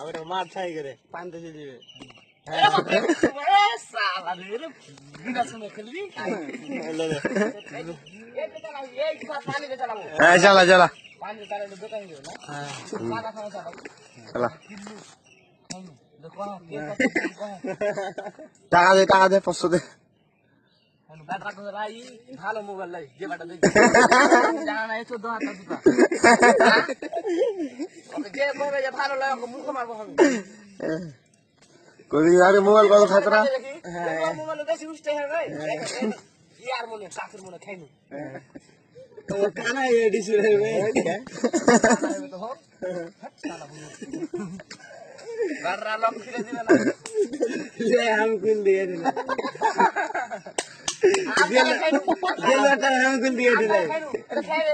ওটা মার ছাই করে পানতে দিবে সালা রে বিনা শুনে খেলবি হ্যাঁ চালা চালা পানি তারে দোকান দিও না হ্যাঁ টাকা খাওয়া চালাও চালা দেখো কে টাকা দে 500 দে ব্যাটা করে রাই ভালো মোবাইল লাই যে ব্যাটা দেখি জানা নাই 14,000 টাকা ওকে যে মোবাইল যে ভালো লাগে ওকে মুখ মারবো আমি কই আরে মোবাইল কত খাতরা হ্যাঁ মোবাইল বেশি উঠতে হবে ইয়ার মনে চাকর মনে খাইনু তো কানা এডি শুরে বে তো হোক সালা বলো গাড়রা লক ফিরে দিবে না ले हम कुल दिए दिले আমি খাইনু दिलটা हम कुल दिए दिले খাইনু এটা খাই রে